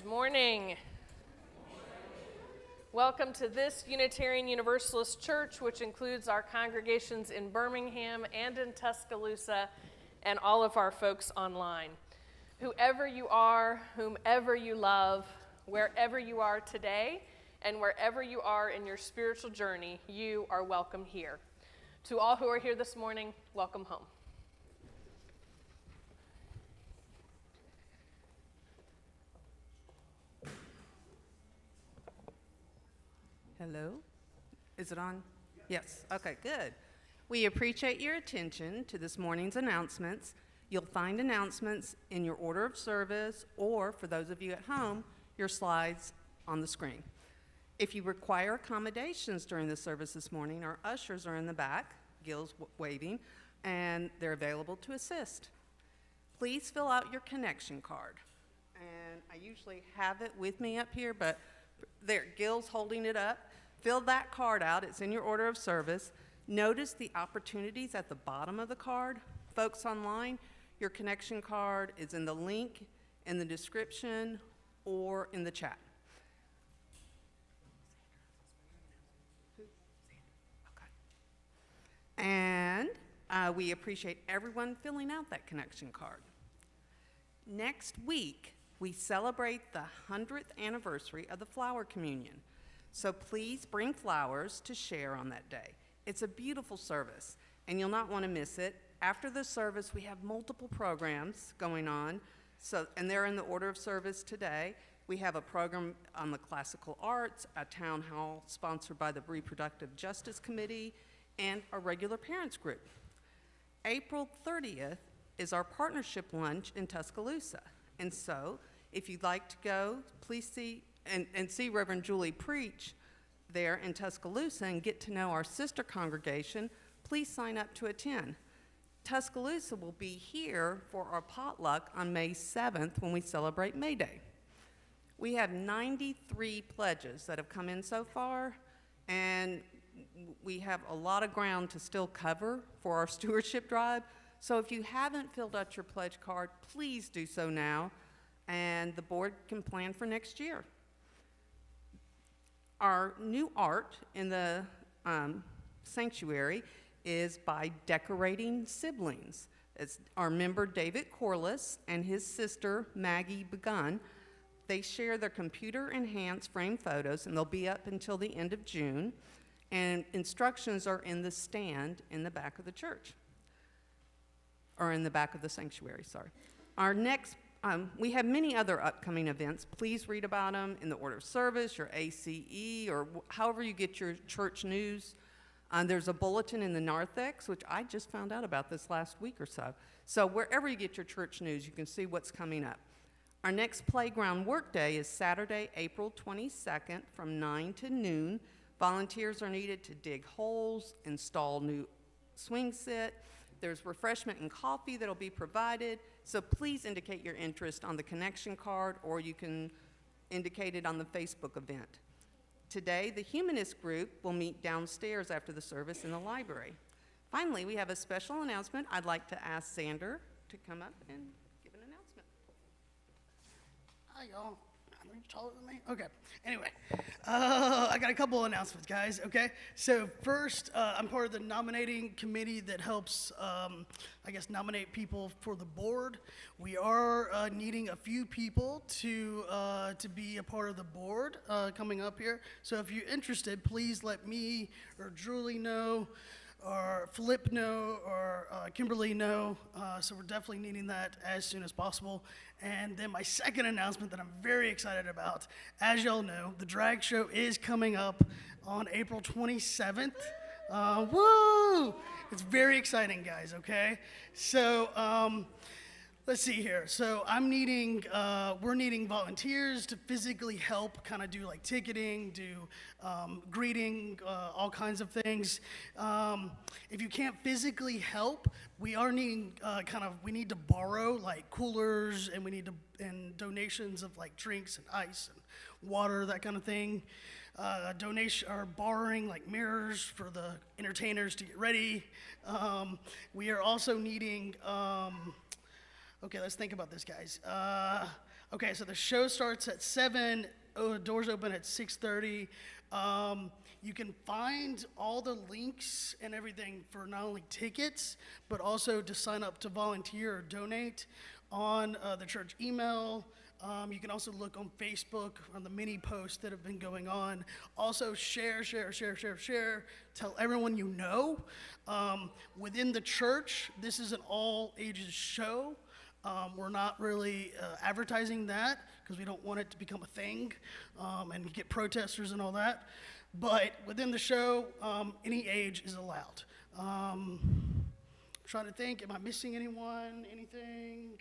Good morning. Welcome to this Unitarian Universalist Church, which includes our congregations in Birmingham and in Tuscaloosa, and all of our folks online. Whoever you are, whomever you love, wherever you are today, and wherever you are in your spiritual journey, you are welcome here. To all who are here this morning, welcome home. Hello? Is it on? Yes. Okay, good. We appreciate your attention to this morning's announcements. You'll find announcements in your order of service, or for those of you at home, your slides on the screen. If you require accommodations during the service this morning, our ushers are in the back, Gil's waving, and they're available to assist. Please fill out your connection card. And I usually have it with me up here, but there, Gil's holding it up. Fill that card out. It's in your order of service. Notice the opportunities at the bottom of the card. Folks online, your connection card is in the link, in the description, or in the chat. Okay. And we appreciate everyone filling out that connection card. Next week, we celebrate the 100th anniversary of the Flower Communion. So please bring flowers to share on that day. It's a beautiful service, and you'll not want to miss it. After the service, we have multiple programs going on, and they're in the order of service today. We have a program on the classical arts, a town hall sponsored by the Reproductive Justice Committee, and a regular parents group. April 30th is our partnership lunch in Tuscaloosa. And so, if you'd like to go, please see Reverend Julie preach there in Tuscaloosa and get to know our sister congregation, please sign up to attend. Tuscaloosa will be here for our potluck on May 7th when we celebrate May Day. We have 93 pledges that have come in so far, and we have a lot of ground to still cover for our stewardship drive. So if you haven't filled out your pledge card, please do so now, and the board can plan for next year. Our new art in the sanctuary is by Decorating Siblings. It's our member David Corliss and his sister Maggie Begun. They share their computer-enhanced frame photos, and they'll be up until the end of June, and instructions are in the stand in the back of the church. Or in the back of the sanctuary, sorry. Our next, we have many other upcoming events. Please read about them in the order of service, your ACE, or however you get your church news. There's a bulletin in the narthex, which I just found out about this last week or so. So wherever you get your church news, you can see what's coming up. Our next playground work day is Saturday, April 22nd from 9 to noon. Volunteers are needed to dig holes, install new swing set. There's refreshment and coffee that'll be provided, so please indicate your interest on the connection card, or you can indicate it on the Facebook event. Today, the humanist group will meet downstairs after the service in the library. Finally, we have a special announcement. I'd like to ask Xander to come up and give an announcement. Hi, y'all. Are you taller than me? Okay. Anyway, I got a couple announcements, guys. Okay. So first, I'm part of the nominating committee that helps, nominate people for the board. We are needing a few people to be a part of the board coming up here. So if you're interested, please let me or Julie know, or Flip know, or Kimberly know. So we're definitely needing that as soon as possible. And then my second announcement that I'm very excited about, as y'all know, the drag show is coming up on April 27th. Woo! It's very exciting, guys, okay? So let's see here. So we're needing volunteers to physically help kind of do like ticketing, do greeting, all kinds of things. If you can't physically help, we are needing we need to borrow like coolers, and we need donations of like drinks and ice and water, that kind of thing. Borrowing like mirrors for the entertainers to get ready. We are also needing, okay, let's think about this, guys. Okay, so the show starts at 7. Oh, the doors open at 6:30. You can find all the links and everything for not only tickets, but also to sign up to volunteer or donate on the church email. You can also look on Facebook on the mini posts that have been going on. Also share. Tell everyone you know. Within the church, this is an all ages show. We're not really advertising that because we don't want it to become a thing and get protesters and all that. But within the show, any age is allowed. Trying to think, am I missing anyone? Anything?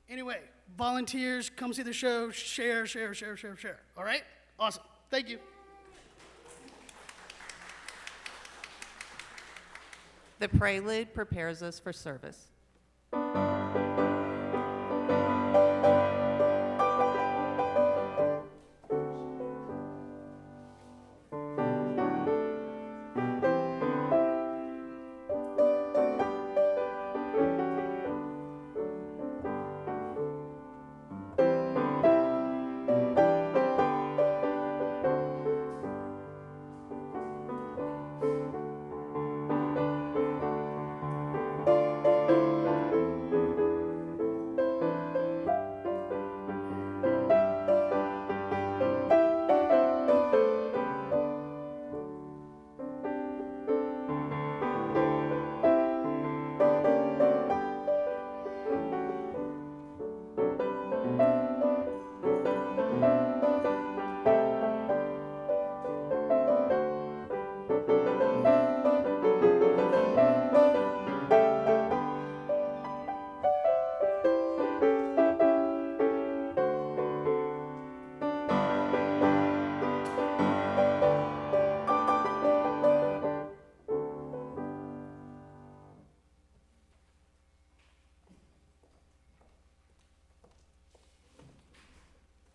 Anyway, volunteers, come see the show, share. All right? Awesome. Thank you. The prelude prepares us for service.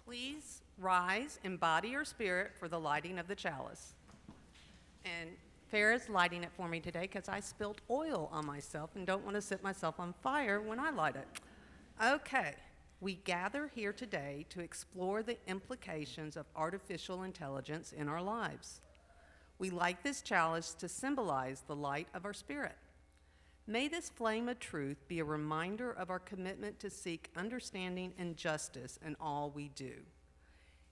Please rise and body your spirit for the lighting of the chalice. And Farrah's lighting it for me today because I spilled oil on myself and don't want to set myself on fire when I light it. Okay, we gather here today to explore the implications of artificial intelligence in our lives. We light this chalice to symbolize the light of our spirit. May this flame of truth be a reminder of our commitment to seek understanding and justice in all we do.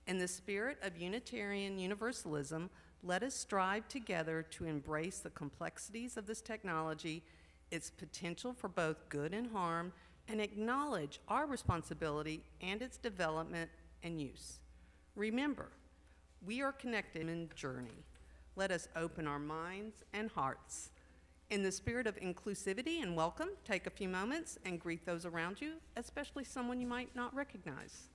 In the spirit of Unitarian Universalism, let us strive together to embrace the complexities of this technology, its potential for both good and harm, and acknowledge our responsibility and its development and use. Remember, we are connected in journey. Let us open our minds and hearts. In the spirit of inclusivity and welcome, take a few moments and greet those around you, especially someone you might not recognize.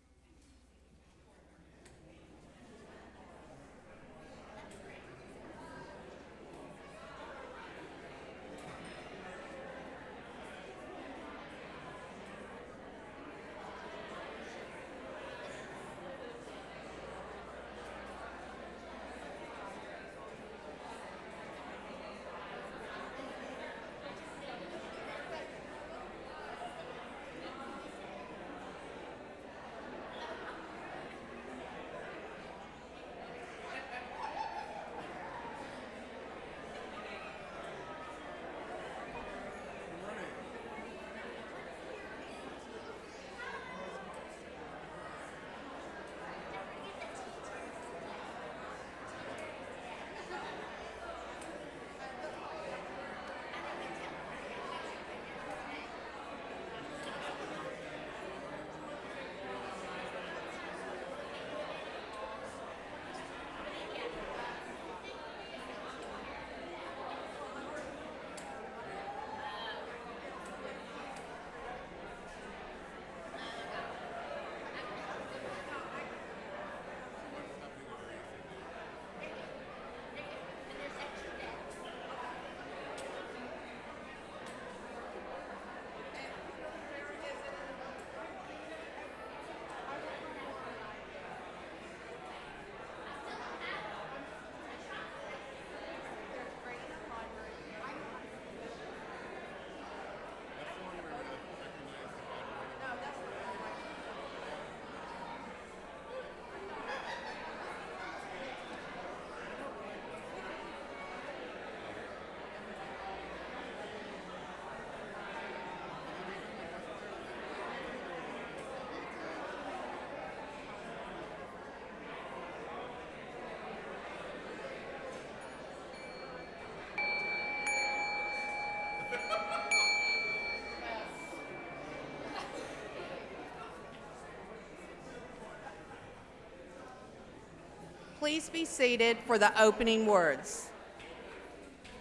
please be seated for the opening words?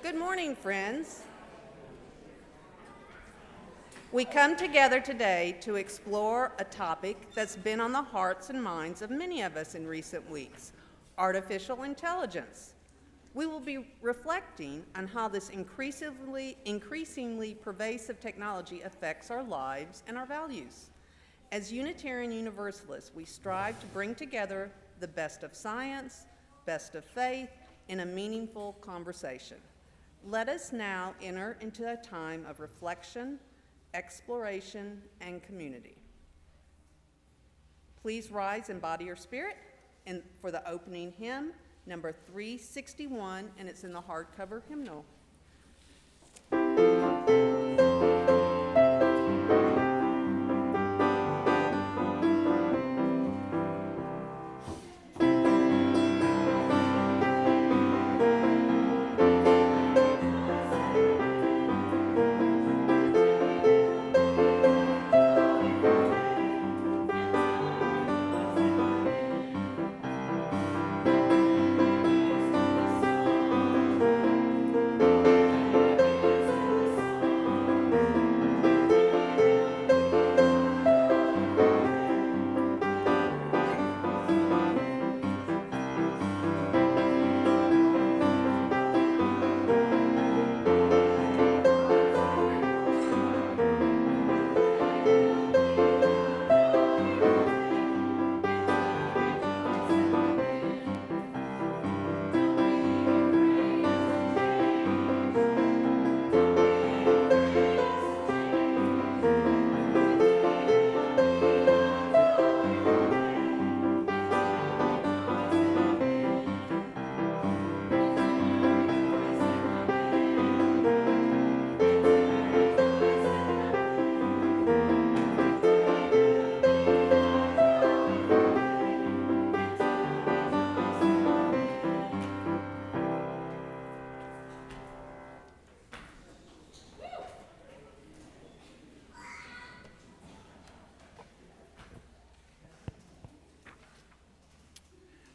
Good morning, friends. We come together today to explore a topic that's been on the hearts and minds of many of us in recent weeks: artificial intelligence. We will be reflecting on how this increasingly pervasive technology affects our lives and our values. As Unitarian Universalists, we strive to bring together the best of science, best of faith, in a meaningful conversation. Let us now enter into a time of reflection, exploration, and community. Please rise and body your spirit for the opening hymn, number 361, and it's in the hardcover hymnal.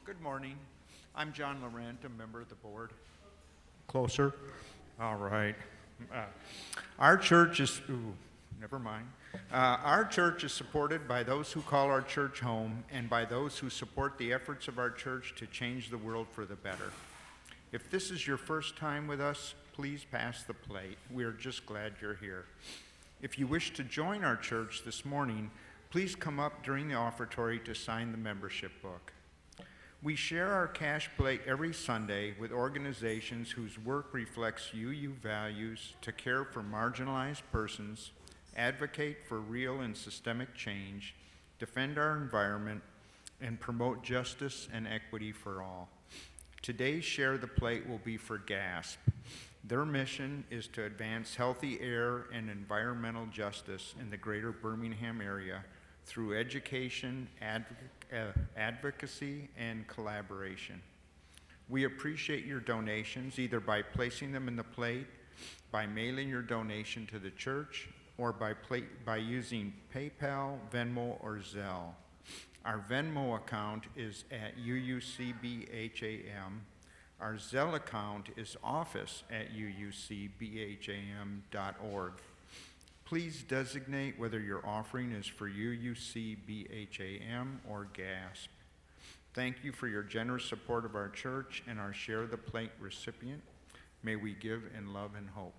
Good morning. I'm John Laurent, a member of the board. Closer? All right. Our church is, never mind. Our church is supported by those who call our church home and by those who support the efforts of our church to change the world for the better. If this is your first time with us, please pass the plate. We are just glad you're here. If you wish to join our church this morning, please come up during the offertory to sign the membership book. We share our cash plate every Sunday with organizations whose work reflects UU values to care for marginalized persons, advocate for real and systemic change, defend our environment, and promote justice and equity for all. Today's Share the Plate will be for GASP. Their mission is to advance healthy air and environmental justice in the greater Birmingham area through education, advocacy, and collaboration. We appreciate your donations either by placing them in the plate, by mailing your donation to the church, or by using PayPal, Venmo, or Zelle. Our Venmo account is at UUCBHAM. Our Zelle account is office@uucbham.org. Please designate whether your offering is for UUCBHAM or GASP. Thank you for your generous support of our church and our Share the Plate recipient. May we give in love and hope.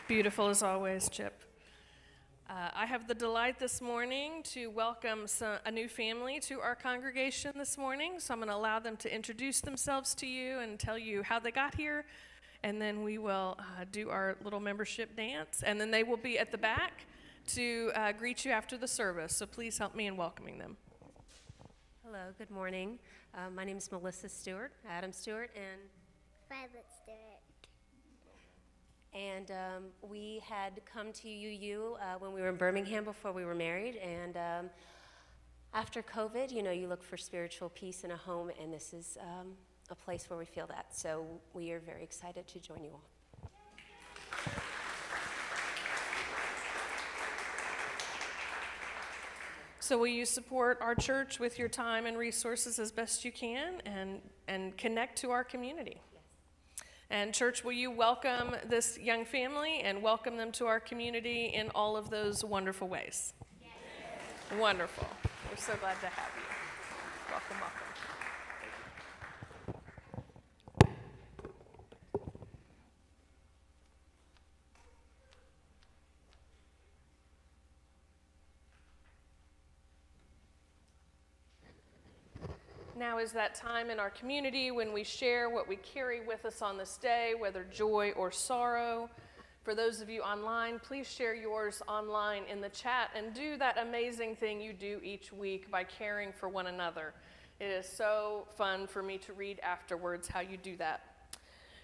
Beautiful as always, Chip. I have the delight this morning to welcome a new family to our congregation this morning, so I'm going to allow them to introduce themselves to you and tell you how they got here, and then we will do our little membership dance, and then they will be at the back to greet you after the service, so please help me in welcoming them. Hello, good morning. My name is Melissa Stewart, Adam Stewart, and Violet Stewart. we had come to UU when we were in Birmingham before we were married, and after COVID, you know, you look for spiritual peace in a home, and this is a place where we feel that, so we are very excited to join you all. So will you support our church with your time and resources as best you can and connect to our community? Yes. And church, will you welcome this young family and welcome them to our community in all of those wonderful ways? Yes. Wonderful. We're so glad to have you. Welcome, welcome. Now is that time in our community when we share what we carry with us on this day, whether joy or sorrow. For those of you online, please share yours online in the chat and do that amazing thing you do each week by caring for one another. It is so fun for me to read afterwards how you do that.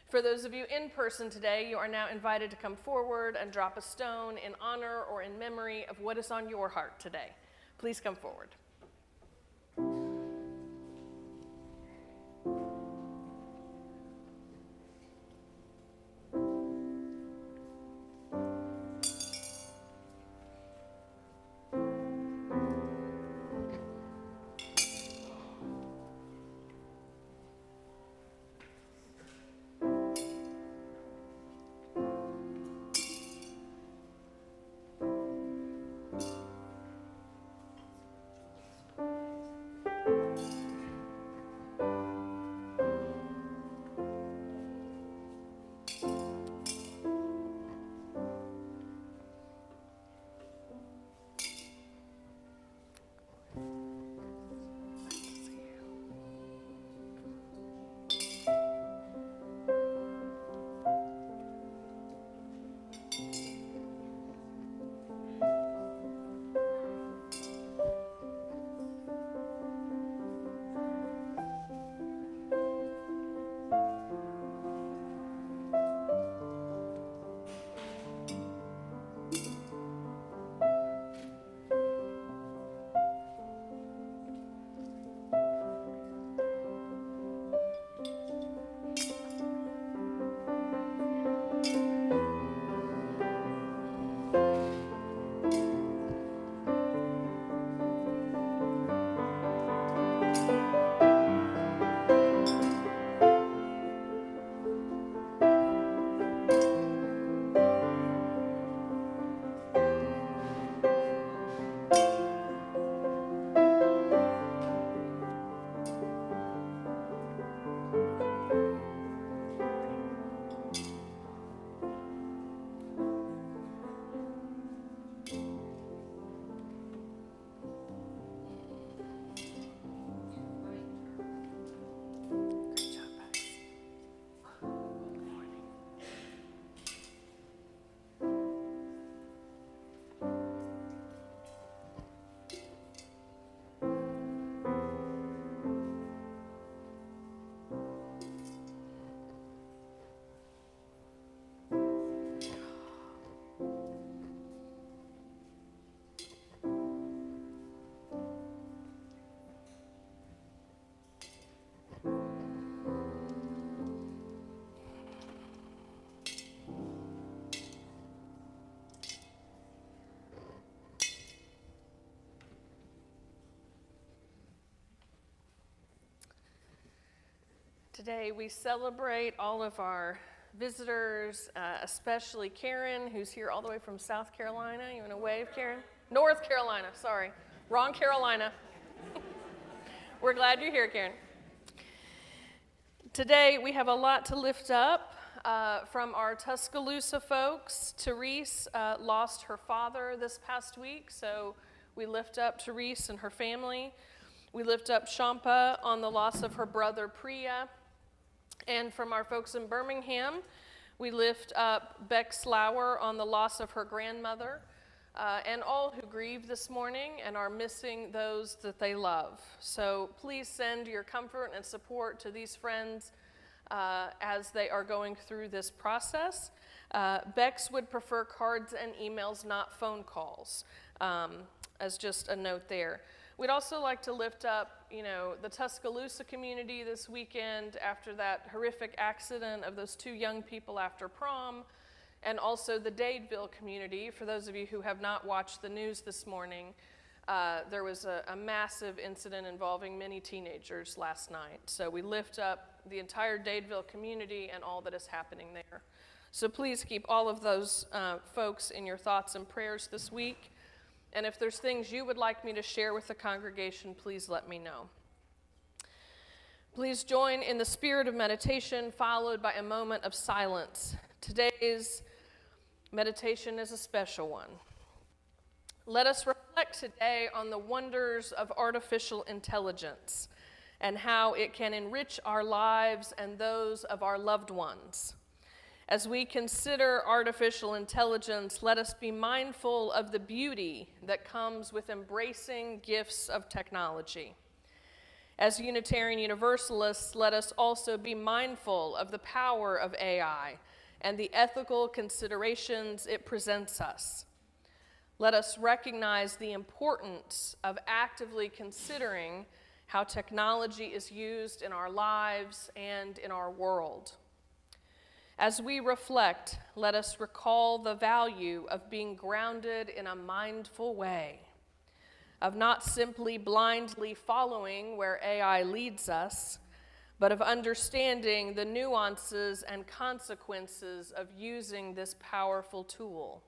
For those of you in person today, you are now invited to come forward and drop a stone in honor or in memory of what is on your heart today. Please come forward. Today we celebrate all of our visitors, especially Karen, who's here all the way from South Carolina. You want to wave, Karen? North Carolina, sorry. Wrong Carolina. We're glad you're here, Karen. Today, we have a lot to lift up from our Tuscaloosa folks. Therese lost her father this past week, so we lift up Therese and her family. We lift up Shampa on the loss of her brother Priya. And from our folks in Birmingham, we lift up Beck Slower on the loss of her grandmother, and all who grieve this morning and are missing those that they love. So please send your comfort and support to these friends as they are going through this process. Bex would prefer cards and emails, not phone calls, as just a note there. We'd also like to lift up, the Tuscaloosa community this weekend after that horrific accident of those 2 young people after prom, and also the Dadeville community. For those of you who have not watched the news this morning, there was a massive incident involving many teenagers last night. So we lift up the entire Dadeville community and all that is happening there. So please keep all of those folks in your thoughts and prayers this week. And if there's things you would like me to share with the congregation, please let me know. Please join in the spirit of meditation, followed by a moment of silence. Today's meditation is a special one. Let us reflect today on the wonders of artificial intelligence and how it can enrich our lives and those of our loved ones. As we consider artificial intelligence, let us be mindful of the beauty that comes with embracing gifts of technology. As Unitarian Universalists, let us also be mindful of the power of AI and the ethical considerations it presents us. Let us recognize the importance of actively considering how technology is used in our lives and in our world. As we reflect, let us recall the value of being grounded in a mindful way, of not simply blindly following where AI leads us, but of understanding the nuances and consequences of using this powerful tool.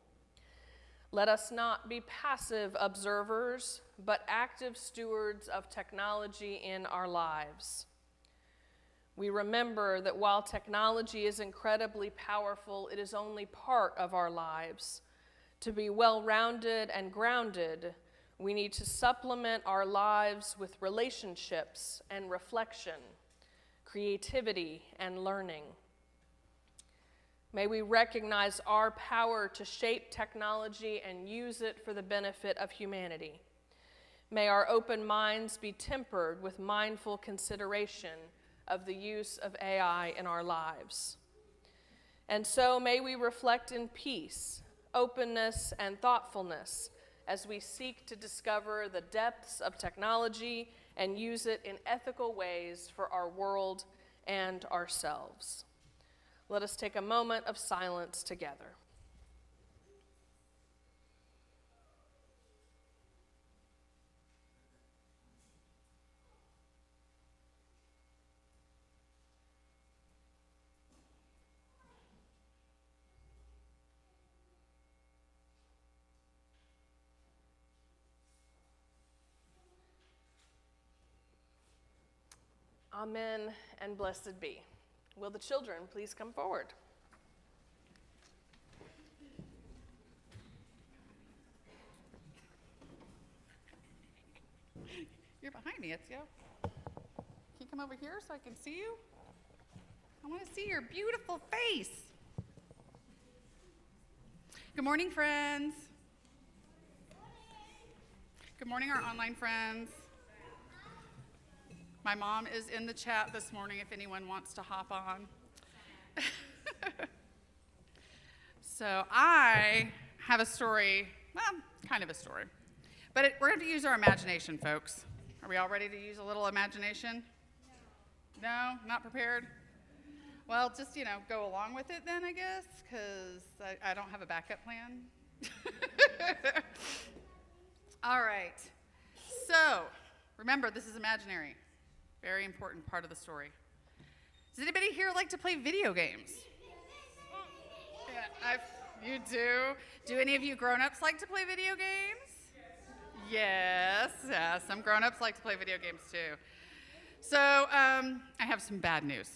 Let us not be passive observers, but active stewards of technology in our lives. We remember that while technology is incredibly powerful, it is only part of our lives. To be well-rounded and grounded, we need to supplement our lives with relationships and reflection, creativity and learning. May we recognize our power to shape technology and use it for the benefit of humanity. May our open minds be tempered with mindful consideration of the use of AI in our lives. And so may we reflect in peace, openness, and thoughtfulness as we seek to discover the depths of technology and use it in ethical ways for our world and ourselves. Let us take a moment of silence together. Amen and blessed be. Will the children please come forward? You're behind me, Ezio. Can you come over here so I can see you? I want to see your beautiful face. Good morning, friends. Good morning, our online friends. My mom is in the chat this morning if anyone wants to hop on. So I have a story, well, kind of a story. But we're going to use our imagination, folks. Are we all ready to use a little imagination? No, not prepared? Well, just, go along with it then, I guess, because I don't have a backup plan. All right. So, remember, this is imaginary. Very important part of the story. Does anybody here like to play video games? Yeah, you do? Do any of you grown-ups like to play video games? Yes, some grown-ups like to play video games too. So I have some bad news.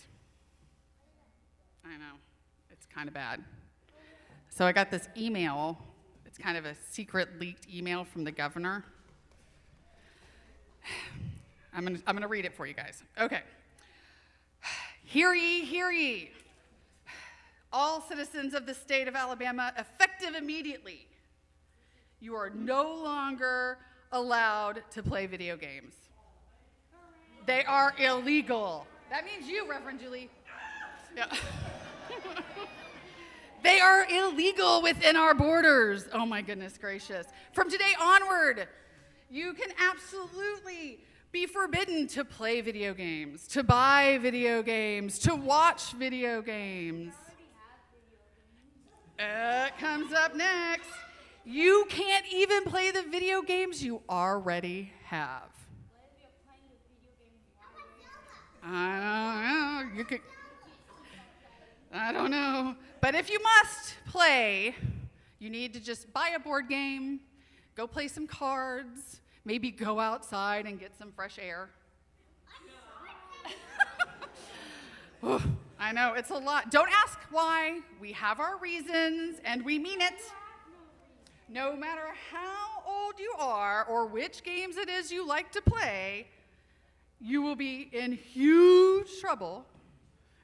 I know. It's kind of bad. So I got this email. It's kind of a secret leaked email from the governor. I'm gonna read it for you guys. Okay. Hear ye, hear ye. All citizens of the state of Alabama, effective immediately, you are no longer allowed to play video games. They are illegal. That means you, Reverend Julie. Yeah. They are illegal within our borders. Oh my goodness gracious. From today onward, you can absolutely be forbidden to play video games, to buy video games, to watch video games. It comes up next. You can't even play the video games you already have. I don't know. I don't know. But if you must play, you need to just buy a board game, go play some cards, maybe go outside and get some fresh air. Oh, I know, it's a lot. Don't ask why. We have our reasons, and we mean it. No matter how old you are or which games it is you like to play, you will be in huge trouble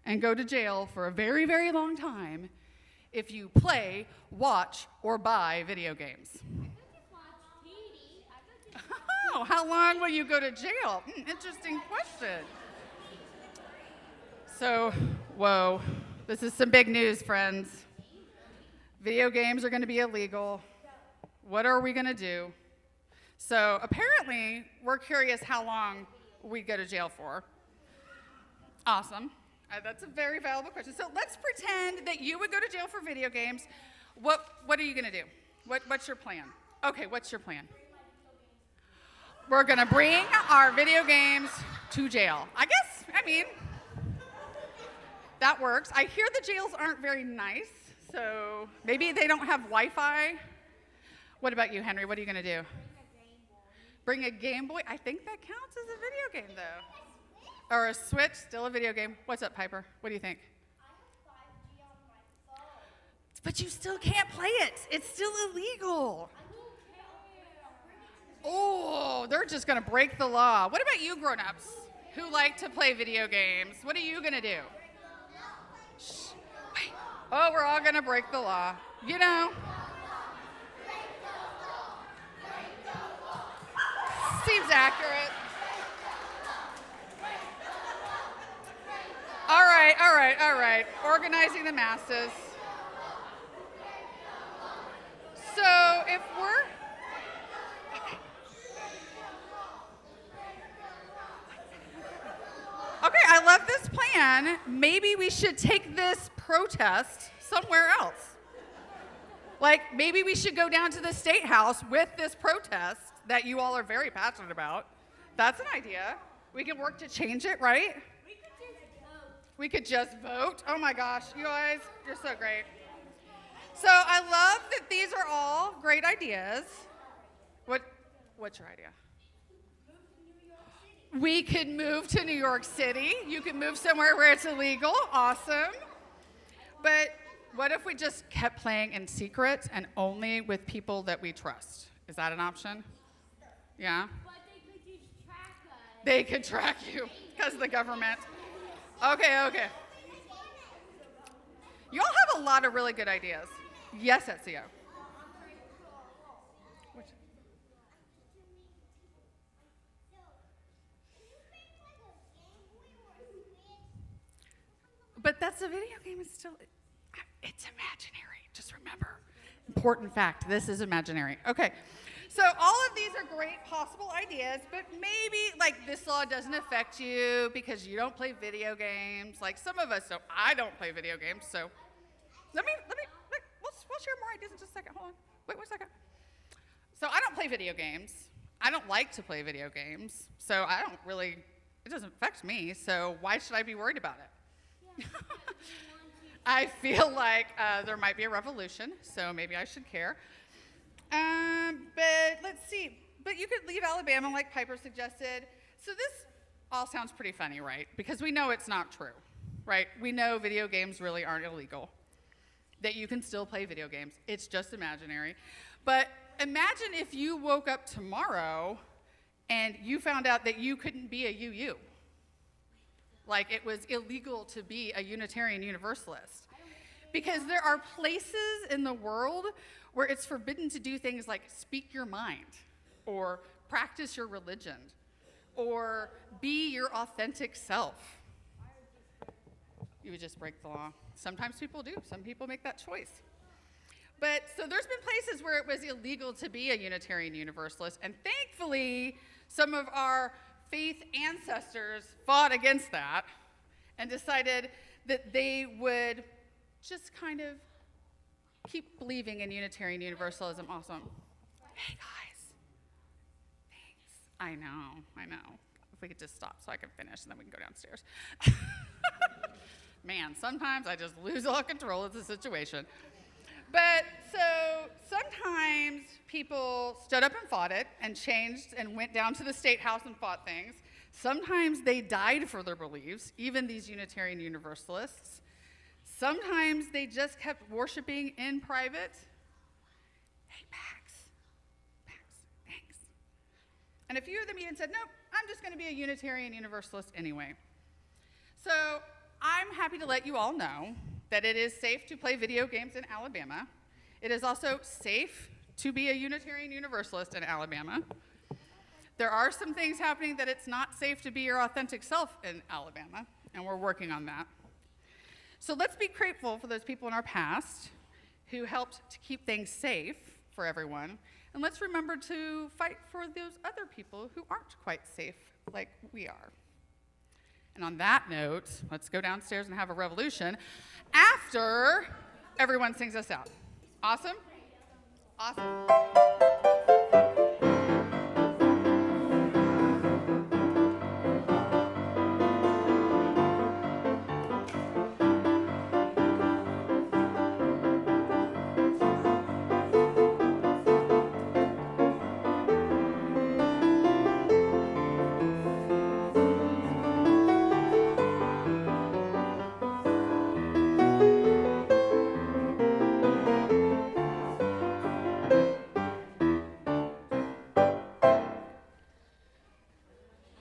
and go to jail for a very, very long time if you play, watch, or buy video games. Oh, how long will you go to jail? Interesting question. So, whoa, this is some big news, friends. Video games are going to be illegal. What are we going to do? So apparently, we're curious how long we go to jail for. Awesome. That's a very valuable question. So let's pretend that you would go to jail for video games. What are you going to do? What's your plan? Okay, what's your plan? We're going to bring our video games to jail. I mean, that works. I hear the jails aren't very nice, so maybe they don't have Wi-Fi. What about you, Henry? What are you going to do? Bring a Game Boy? I think that counts as a video game, though. Or a Switch, still a video game. What's up, Piper? What do you think? I have 5G on my phone. But you still can't play it. It's still illegal. Oh, they're just going to break the law. What about you grown-ups who like to play video games? What are you going to do? Shh. Wait. Oh, we're all going to break the law. You know. Seems accurate. All right. Organizing the masses. So if we're... Okay, I love this plan. Maybe we should take this protest somewhere else. Like, maybe we should go down to the State House with this protest that you all are very passionate about. That's an idea. We can work to change it, right? We could just vote. Oh my gosh, you guys, you're so great. So I love that these are all great ideas. What's your idea? We could move to New York City. You could move somewhere where it's illegal. Awesome. But what if we just kept playing in secret and only with people that we trust? Is that an option? Yeah? But they could just track us. They could track you because of the government. Okay. You all have a lot of really good ideas. Yes, Ezio. But that's a video game. It's imaginary. Just remember. Important fact, this is imaginary. Okay, so all of these are great possible ideas, but maybe like this law doesn't affect you because you don't play video games. Like some of us don't. I don't play video games, so we'll share more ideas in just a second. Hold on. Wait 1 second. So I don't play video games. I don't like to play video games, so it doesn't affect me, so why should I be worried about it? I feel like there might be a revolution, so maybe I should care. But let's see. But you could leave Alabama like Piper suggested. So this all sounds pretty funny, right? Because we know it's not true. right? We know video games really aren't illegal, that you can still play video games. It's just imaginary. But imagine if you woke up tomorrow and you found out that you couldn't be a UU. Like it was illegal to be a Unitarian Universalist. Because there are places in the world where it's forbidden to do things like speak your mind, or practice your religion, or be your authentic self. You would just break the law. Sometimes people do. Some people make that choice. But so there's been places where it was illegal to be a Unitarian Universalist, and thankfully, some of our faith ancestors fought against that and decided that they would just kind of keep believing in Unitarian Universalism. Awesome. Hey, guys. Thanks. I know. If we could just stop so I can finish, and then we can go downstairs. Man, sometimes I just lose all control of the situation. But so sometimes people stood up and fought it and changed and went down to the State House and fought things. Sometimes they died for their beliefs, even these Unitarian Universalists. Sometimes they just kept worshiping in private. Hey, Pax, thanks. And a few of them even said, nope, I'm just going to be a Unitarian Universalist anyway. So I'm happy to let you all know that it is safe to play video games in Alabama. It is also safe to be a Unitarian Universalist in Alabama. There are some things happening that it's not safe to be your authentic self in Alabama, and we're working on that. So let's be grateful for those people in our past who helped to keep things safe for everyone, and let's remember to fight for those other people who aren't quite safe like we are. And on that note, let's go downstairs and have a revolution after everyone sings us out. Awesome? Awesome.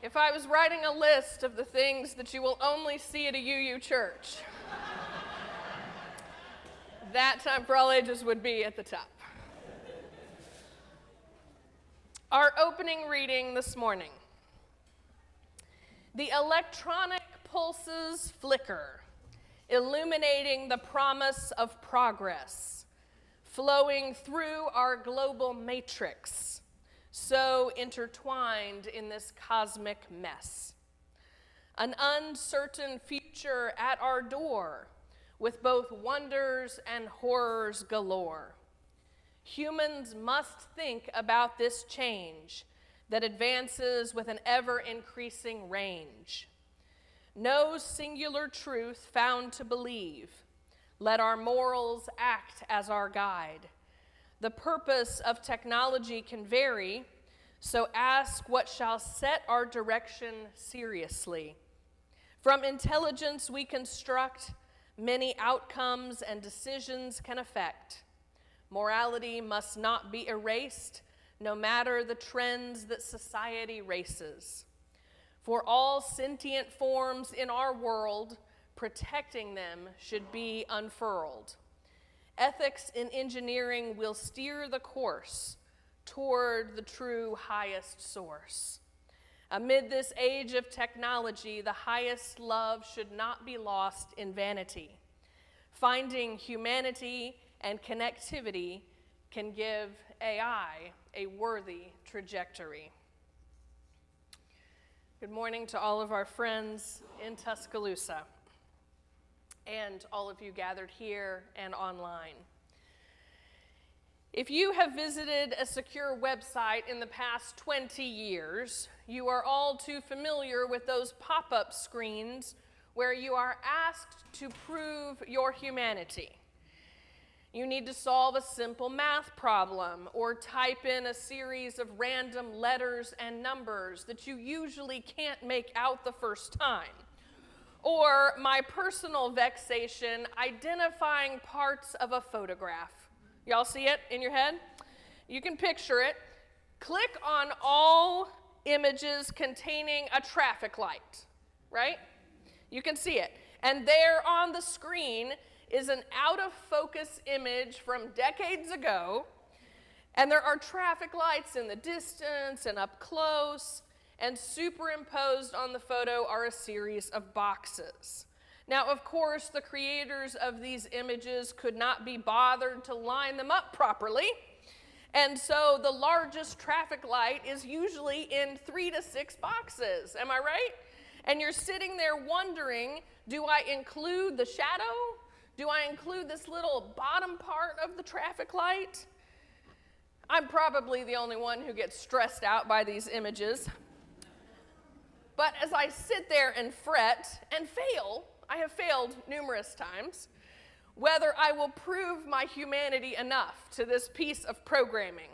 If I was writing a list of the things that you will only see at a UU church, that Time for All Ages would be at the top. Our opening reading this morning. The electronic pulses flicker, illuminating the promise of progress, flowing through our global matrix, so intertwined in this cosmic mess. An uncertain future at our door, with both wonders and horrors galore. Humans must think about this change that advances with an ever-increasing range. No singular truth found to believe. Let our morals act as our guide. The purpose of technology can vary, so ask what shall set our direction seriously. From intelligence we construct, many outcomes and decisions can affect. Morality must not be erased, no matter the trends that society races. For all sentient forms in our world, protecting them should be unfurled. Ethics in engineering will steer the course toward the true highest source. Amid this age of technology, the highest love should not be lost in vanity. Finding humanity and connectivity can give AI a worthy trajectory. Good morning to all of our friends in Tuscaloosa, and all of you gathered here and online. If you have visited a secure website in the past 20 years, you are all too familiar with those pop-up screens where you are asked to prove your humanity. You need to solve a simple math problem or type in a series of random letters and numbers that you usually can't make out the first time. Or my personal vexation, identifying parts of a photograph. Y'all see it in your head? You can picture it. Click on all images containing a traffic light, right? You can see it. And there on the screen is an out-of-focus image from decades ago, and there are traffic lights in the distance and up close, and superimposed on the photo are a series of boxes. Now, of course, the creators of these images could not be bothered to line them up properly, and so the largest traffic light is usually in 3 to 6 boxes. Am I right? And you're sitting there wondering, do I include the shadow? Do I include this little bottom part of the traffic light? I'm probably the only one who gets stressed out by these images. But as I sit there and fret and fail, I have failed numerous times, whether I will prove my humanity enough to this piece of programming,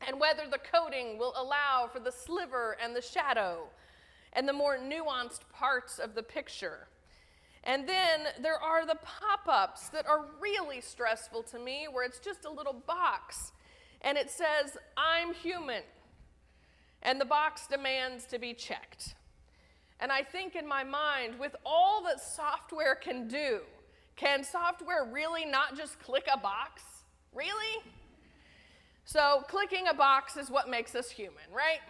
and whether the coding will allow for the sliver and the shadow and the more nuanced parts of the picture. And then there are the pop-ups that are really stressful to me, where it's just a little box, and it says, "I'm human," and the box demands to be checked. And I think in my mind, with all that software can do, can software really not just click a box? Really? So clicking a box is what makes us human, right?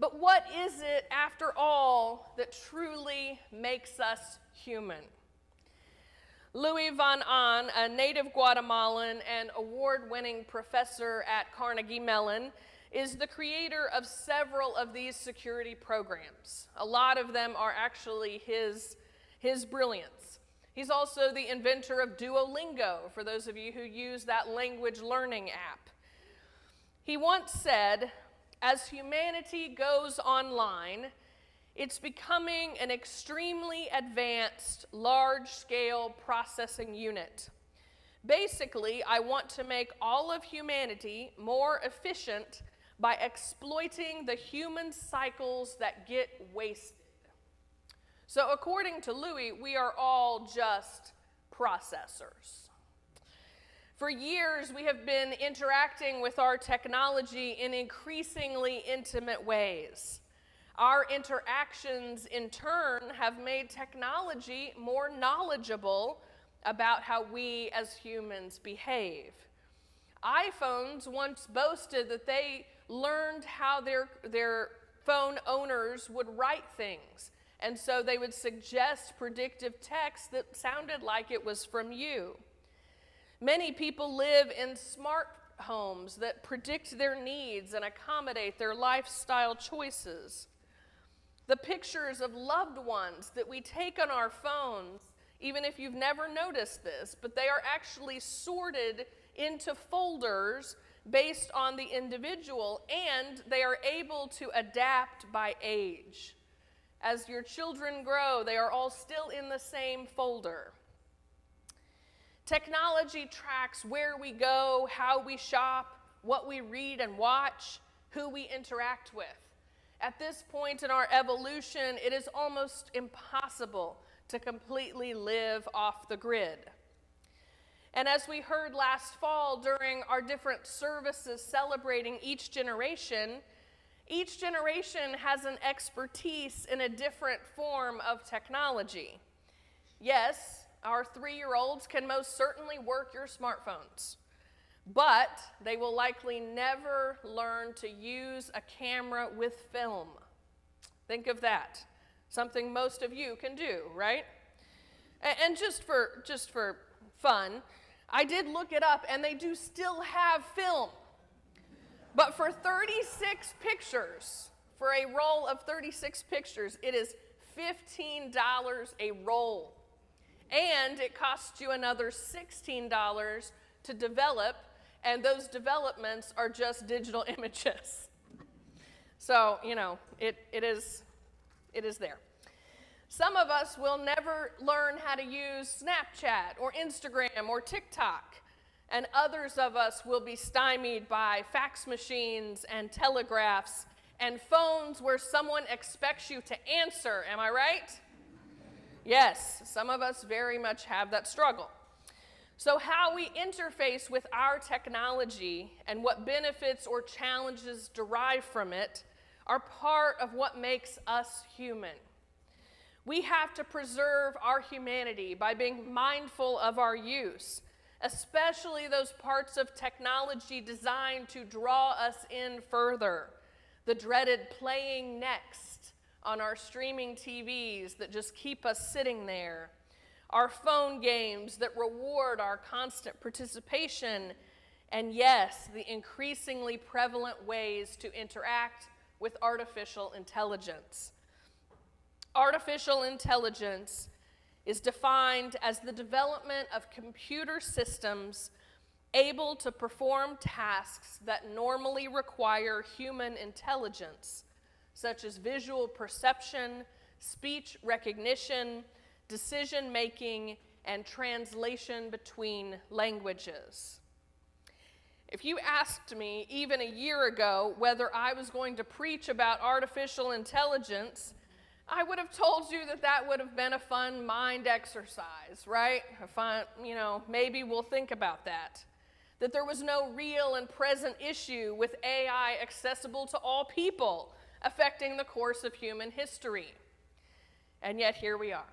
But what is it, after all, that truly makes us human? Louis Van Ahn, a native Guatemalan and award-winning professor at Carnegie Mellon, is the creator of several of these security programs. A lot of them are actually his brilliance. He's also the inventor of Duolingo, for those of you who use that language learning app. He once said, "As humanity goes online, it's becoming an extremely advanced, large-scale processing unit. Basically, I want to make all of humanity more efficient by exploiting the human cycles that get wasted." So according to Louis, we are all just processors. For years, we have been interacting with our technology in increasingly intimate ways. Our interactions, in turn, have made technology more knowledgeable about how we as humans behave. iPhones once boasted that they learned how their phone owners would write things, and so they would suggest predictive text that sounded like it was from you. Many people live in smart homes that predict their needs and accommodate their lifestyle choices. The pictures of loved ones that we take on our phones, even if you've never noticed this, but they are actually sorted into folders based on the individual, and they are able to adapt by age. As your children grow, they are all still in the same folder. Technology tracks where we go, how we shop, what we read and watch, who we interact with. At this point in our evolution, it is almost impossible to completely live off the grid. And as we heard last fall during our different services celebrating each generation has an expertise in a different form of technology. Yes, our 3-year-olds can most certainly work your smartphones, but they will likely never learn to use a camera with film. Think of that. Something most of you can do, right? And just for fun, I did look it up, and they do still have film. But for 36 pictures, for a roll of 36 pictures, it is $15 a roll. And it costs you another $16 to develop, and those developments are just digital images. So, it is there. Some of us will never learn how to use Snapchat or Instagram or TikTok, and others of us will be stymied by fax machines and telegraphs and phones where someone expects you to answer. Am I right? Yes, some of us very much have that struggle. So how we interface with our technology and what benefits or challenges derive from it are part of what makes us human. We have to preserve our humanity by being mindful of our use, especially those parts of technology designed to draw us in further. The dreaded playing next on our streaming TVs that just keep us sitting there. Our phone games that reward our constant participation. And yes, the increasingly prevalent ways to interact with artificial intelligence. Artificial intelligence is defined as the development of computer systems able to perform tasks that normally require human intelligence, such as visual perception, speech recognition, decision-making, and translation between languages. If you asked me even a year ago whether I was going to preach about artificial intelligence, I would have told you that that would have been a fun mind exercise, right? A fun, maybe we'll think about that. That there was no real and present issue with AI accessible to all people, affecting the course of human history. And yet here we are.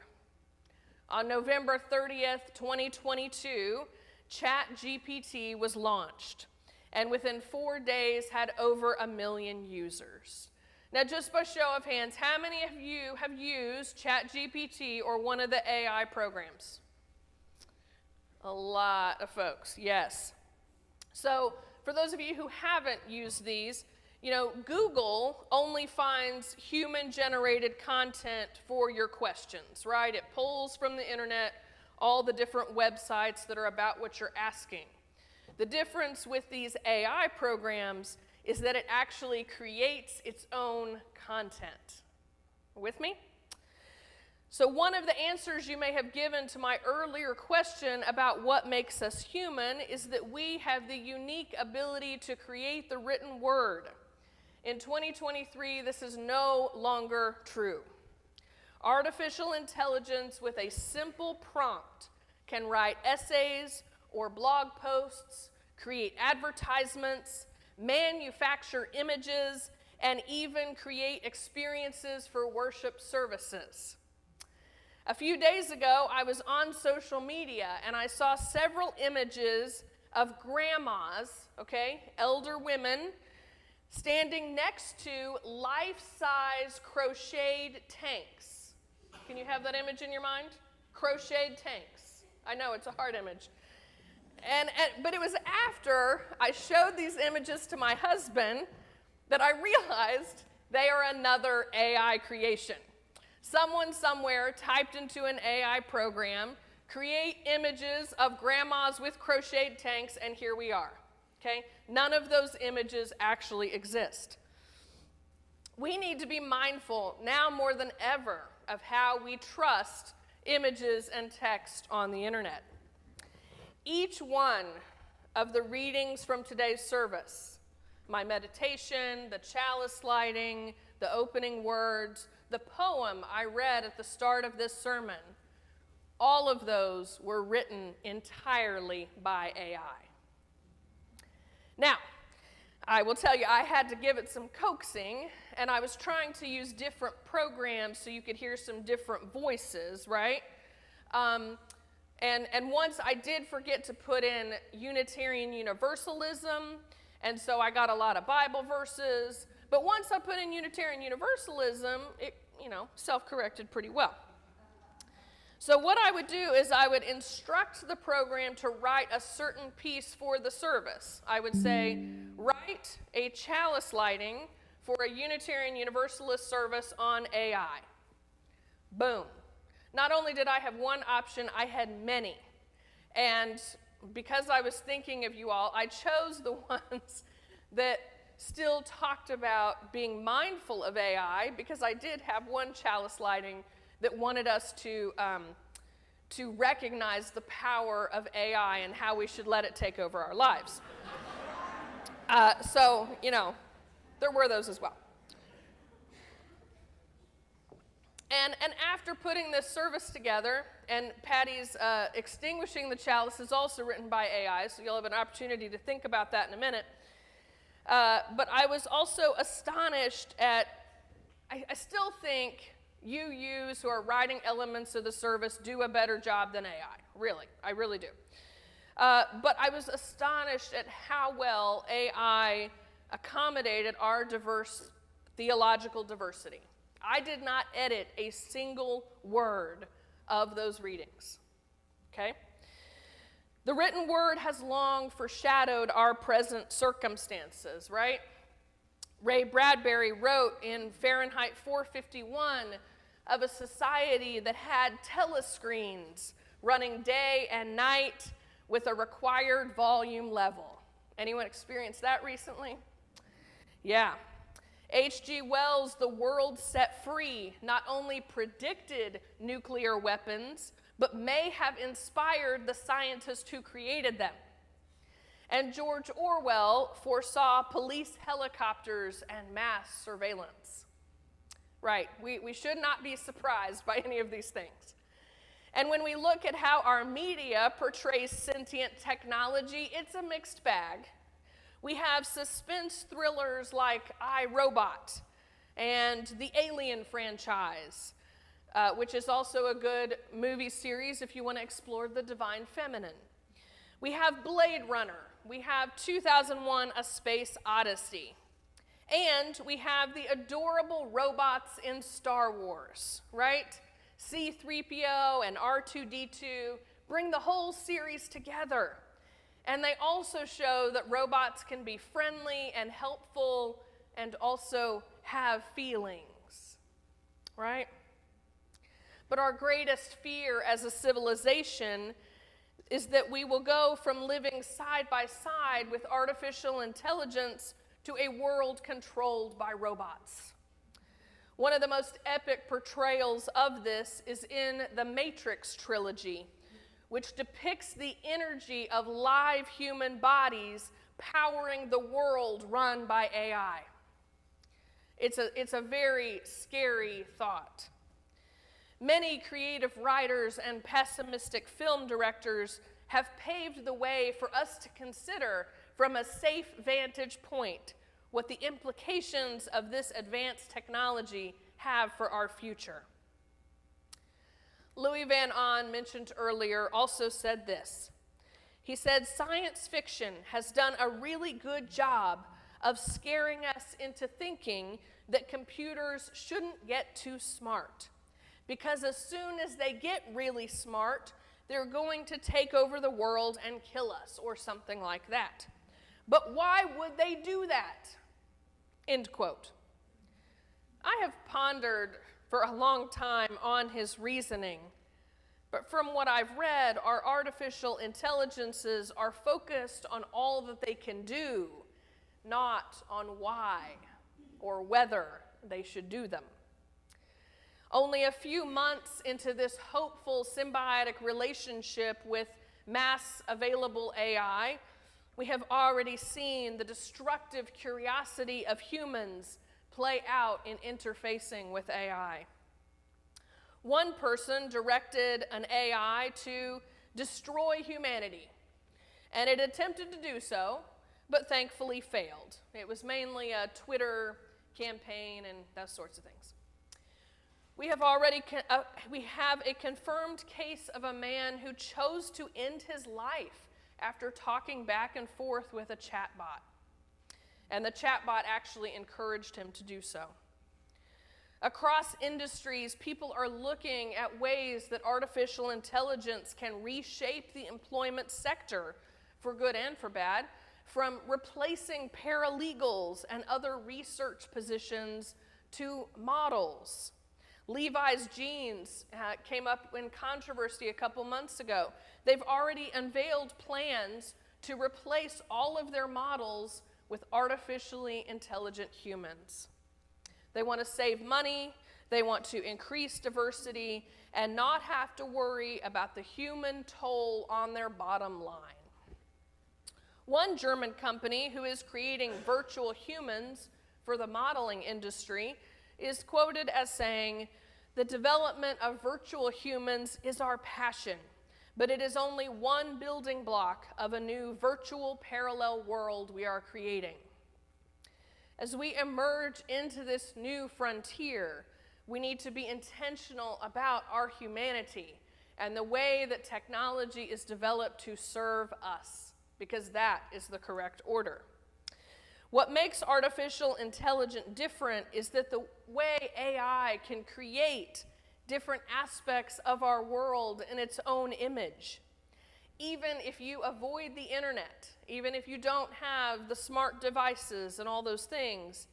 On November 30th, 2022, ChatGPT was launched, and within 4 days had over 1 million users. Now, just by show of hands, how many of you have used ChatGPT or one of the AI programs? A lot of folks, yes. So, for those of you who haven't used these, Google only finds human-generated content for your questions, right? It pulls from the internet all the different websites that are about what you're asking. The difference with these AI programs is that it actually creates its own content. With me? So one of the answers you may have given to my earlier question about what makes us human is that we have the unique ability to create the written word. In 2023, this is no longer true. Artificial intelligence with a simple prompt can write essays or blog posts, create advertisements, manufacture images, and even create experiences for worship services. A few days ago, I was on social media and I saw several images of grandmas, elder women, standing next to life-size crocheted tanks. Can you have that image in your mind? Crocheted tanks. I know, it's a hard image. But it was after I showed these images to my husband that I realized they are another AI creation. Someone somewhere typed into an AI program, create images of grandmas with crocheted tanks, and here we are. None of those images actually exist. We need to be mindful now more than ever of how we trust images and text on the internet. Each one of the readings from today's service, my meditation, the chalice lighting, the opening words, the poem I read at the start of this sermon, all of those were written entirely by AI. Now, I will tell you, I had to give it some coaxing, and I was trying to use different programs so you could hear some different voices, right? And once I did forget to put in Unitarian Universalism, and so I got a lot of Bible verses, but once I put in Unitarian Universalism, it, self-corrected pretty well. So what I would do is I would instruct the program to write a certain piece for the service. I would say, write a chalice lighting for a Unitarian Universalist service on AI. Boom. Not only did I have one option, I had many. And because I was thinking of you all, I chose the ones that still talked about being mindful of AI, because I did have one chalice lighting that wanted us to recognize the power of AI and how we should let it take over our lives. There were those as well. And after putting this service together, and Patty's Extinguishing the Chalice is also written by AI, so you'll have an opportunity to think about that in a minute. But I was also astonished at, I still think UUs who are writing elements of the service do a better job than AI, really, I really do. But I was astonished at how well AI accommodated our diverse theological diversity. I did not edit a single word of those readings, okay? The written word has long foreshadowed our present circumstances, right? Ray Bradbury wrote in Fahrenheit 451 of a society that had telescreens running day and night with a required volume level. Anyone experienced that recently? Yeah. H.G. Wells' The World Set Free not only predicted nuclear weapons, but may have inspired the scientists who created them. And George Orwell foresaw police helicopters and mass surveillance. Right, we should not be surprised by any of these things. And when we look at how our media portrays sentient technology, it's a mixed bag. We have suspense thrillers like I, Robot and the Alien franchise, which is also a good movie series if you want to explore the divine feminine. We have Blade Runner. We have 2001: A Space Odyssey. And we have the adorable robots in Star Wars, right? C-3PO and R2-D2 bring the whole series together. And they also show that robots can be friendly and helpful and also have feelings, right? But our greatest fear as a civilization is that we will go from living side by side with artificial intelligence to a world controlled by robots. One of the most epic portrayals of this is in the Matrix trilogy, which depicts the energy of live human bodies powering the world run by AI. It's a very scary thought. Many creative writers and pessimistic film directors have paved the way for us to consider from a safe vantage point what the implications of this advanced technology have for our future. Louis Van Ahn, mentioned earlier, also said this. He said, "Science fiction has done a really good job of scaring us into thinking that computers shouldn't get too smart, because as soon as they get really smart, they're going to take over the world and kill us," or something like that. But why would they do that? End quote. I have pondered for a long time on his reasoning, but from what I've read, our artificial intelligences are focused on all that they can do, not on why or whether they should do them. Only a few months into this hopeful symbiotic relationship with mass available AI, we have already seen the destructive curiosity of humans play out in interfacing with AI. One person directed an AI to destroy humanity, and it attempted to do so, but thankfully failed. It was mainly a Twitter campaign and those sorts of things. We have a confirmed case of a man who chose to end his life after talking back and forth with a chatbot. And the chatbot actually encouraged him to do so. Across industries, people are looking at ways that artificial intelligence can reshape the employment sector for good and for bad, from replacing paralegals and other research positions to models. Levi's jeans came up in controversy a couple months ago. They've already unveiled plans to replace all of their models with artificially intelligent humans. They want to save money, they want to increase diversity, and not have to worry about the human toll on their bottom line. One German company who is creating virtual humans for the modeling industry is quoted as saying, The development of virtual humans is our passion, but it is only one building block of a new virtual parallel world we are creating. As we emerge into this new frontier, we need to be intentional about our humanity and the way that technology is developed to serve us, because that is the correct order. What makes artificial intelligence different is that the way AI can create different aspects of our world in its own image. Even if you avoid the internet, even if you don't have the smart devices and all those things,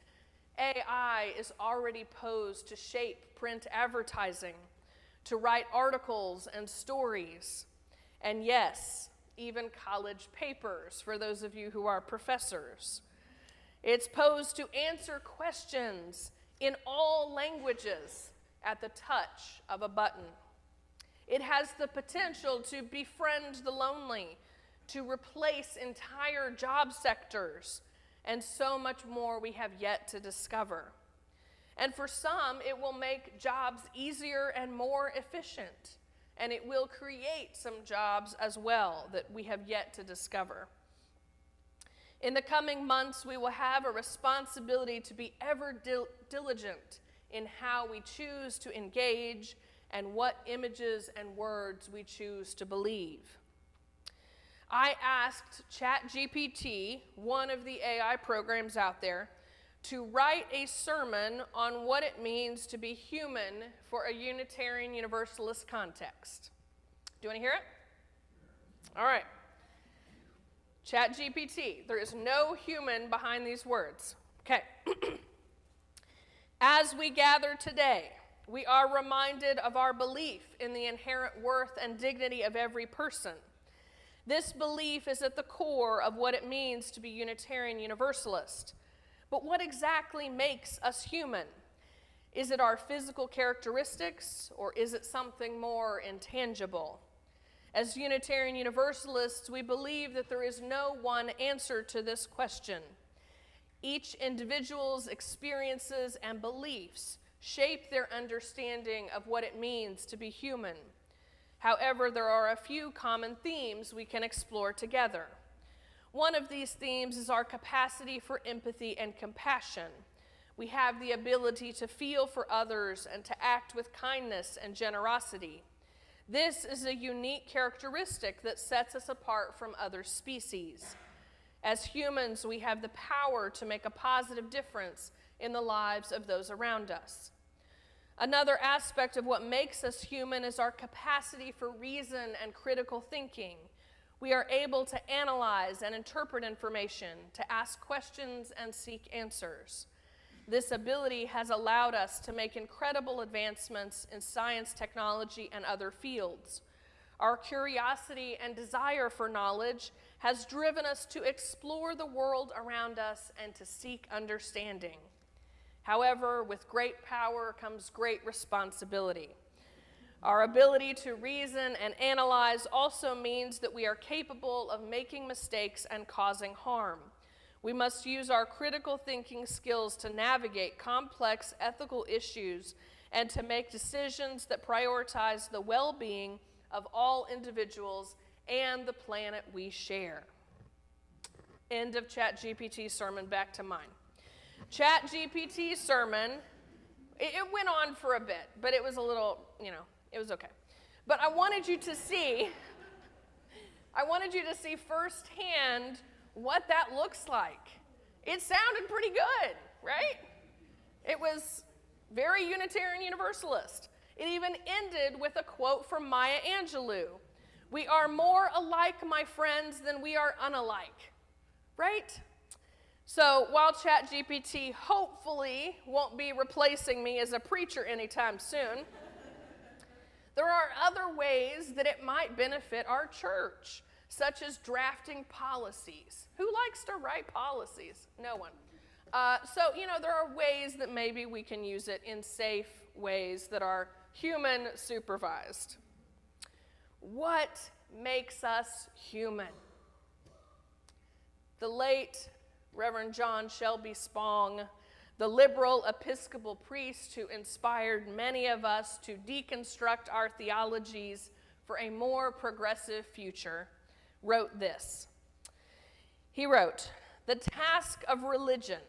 AI is already posed to shape print advertising, to write articles and stories, and yes, even college papers for those of you who are professors. It's posed to answer questions in all languages at the touch of a button. It has the potential to befriend the lonely, to replace entire job sectors, and so much more we have yet to discover. And for some, it will make jobs easier and more efficient, and it will create some jobs as well that we have yet to discover. In the coming months, we will have a responsibility to be ever diligent in how we choose to engage and what images and words we choose to believe. I asked ChatGPT, one of the AI programs out there, to write a sermon on what it means to be human for a Unitarian Universalist context. Do you want to hear it? All right. ChatGPT, there is no human behind these words. Okay. As we gather today, we are reminded of our belief in the inherent worth and dignity of every person. This belief is at the core of what it means to be Unitarian Universalist. But what exactly makes us human? Is it our physical characteristics, or is it something more intangible? As Unitarian Universalists, we believe that there is no one answer to this question. Each individual's experiences and beliefs shape their understanding of what it means to be human. However, there are a few common themes we can explore together. One of these themes is our capacity for empathy and compassion. We have the ability to feel for others and to act with kindness and generosity. This is a unique characteristic that sets us apart from other species. As humans, we have the power to make a positive difference in the lives of those around us. Another aspect of what makes us human is our capacity for reason and critical thinking. We are able to analyze and interpret information, to ask questions and seek answers. This ability has allowed us to make incredible advancements in science, technology, and other fields. Our curiosity and desire for knowledge has driven us to explore the world around us and to seek understanding. However, with great power comes great responsibility. Our ability to reason and analyze also means that we are capable of making mistakes and causing harm. We must use our critical thinking skills to navigate complex ethical issues and to make decisions that prioritize the well-being of all individuals and the planet we share. End of ChatGPT's sermon, back to mine. ChatGPT's sermon, it went on for a bit, but it was a little, it was okay. But I wanted you to see firsthand what that looks like. It sounded pretty good, right? It was very Unitarian Universalist. It even ended with a quote from Maya Angelou. "We are more alike, my friends, than we are unalike," right? So while ChatGPT hopefully won't be replacing me as a preacher anytime soon, there are other ways that it might benefit our church, such as drafting policies. Who likes to write policies? No one. So there are ways that maybe we can use it in safe ways that are human supervised. What makes us human? The late Reverend John Shelby Spong the liberal Episcopal priest who inspired many of us to deconstruct our theologies for a more progressive future, wrote this. He wrote, "The task of religion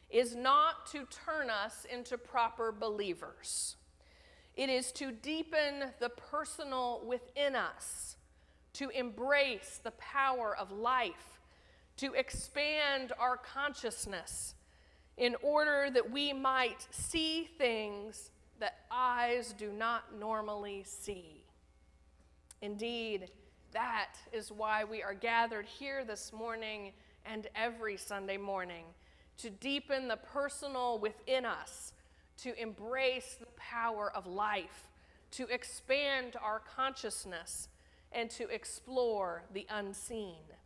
is not to turn us into proper believers. It is to deepen the personal within us, to embrace the power of life, to expand our consciousness in order that we might see things that eyes do not normally see." Indeed, that is why we are gathered here this morning and every Sunday morning, to deepen the personal within us, to embrace the power of life, to expand our consciousness, and to explore the unseen.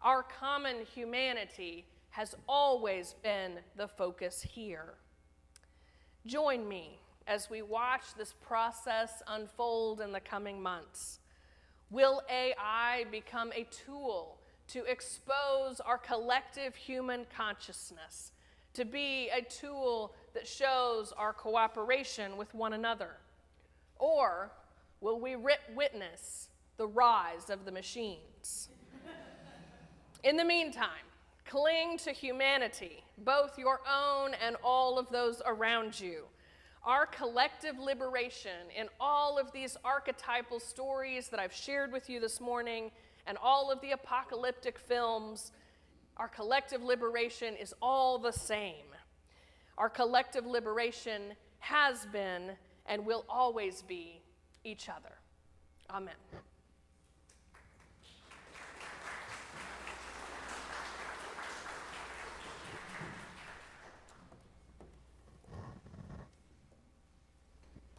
Our common humanity has always been the focus here. Join me as we watch this process unfold in the coming months. Will AI become a tool to expose our collective human consciousness, to be a tool that shows our cooperation with one another? Or will we witness the rise of the machines? In the meantime, cling to humanity, both your own and all of those around you. Our collective liberation in all of these archetypal stories that I've shared with you this morning and all of the apocalyptic films, our collective liberation is all the same. Our collective liberation has been and will always be each other. Amen.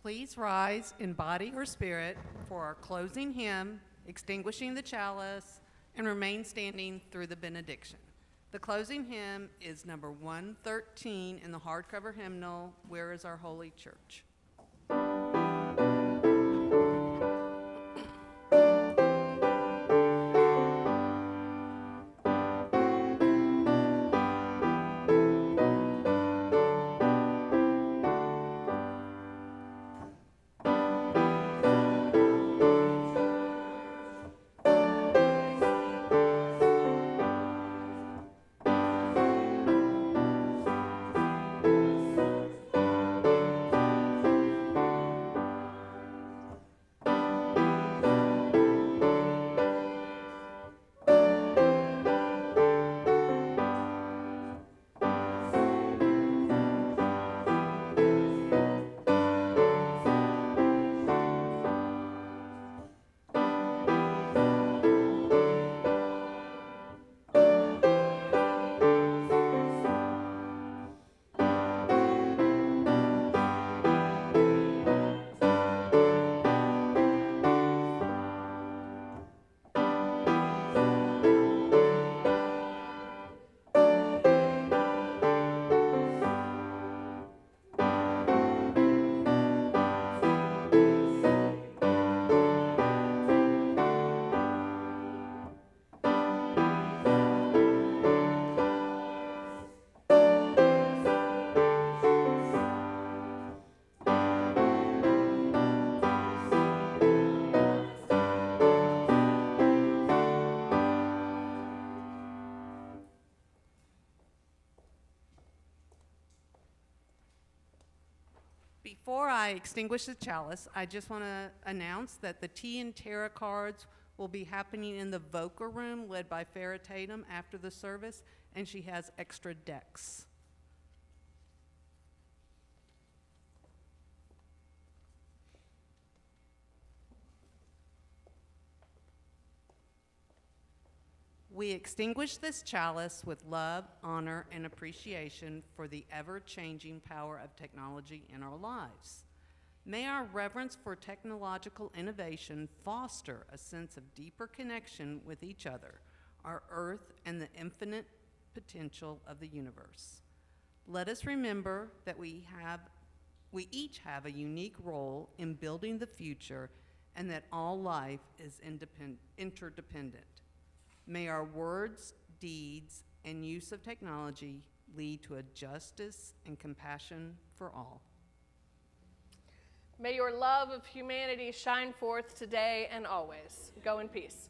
Please rise in body or spirit for our closing hymn, Extinguishing the Chalice, and remain standing through the benediction. The closing hymn is number 113 in the hardcover hymnal, Where is Our Holy Church? Before I extinguish the chalice, I just want to announce that the tea and tarot cards will be happening in the Voca room led by Farrah Tatum after the service, and she has extra decks. We extinguish this chalice with love, honor, and appreciation for the ever-changing power of technology in our lives. May our reverence for technological innovation foster a sense of deeper connection with each other, our Earth, and the infinite potential of the universe. Let us remember that we each have a unique role in building the future, and that all life is interdependent. May our words, deeds, and use of technology lead to a justice and compassion for all. May your love of humanity shine forth today and always. Go in peace.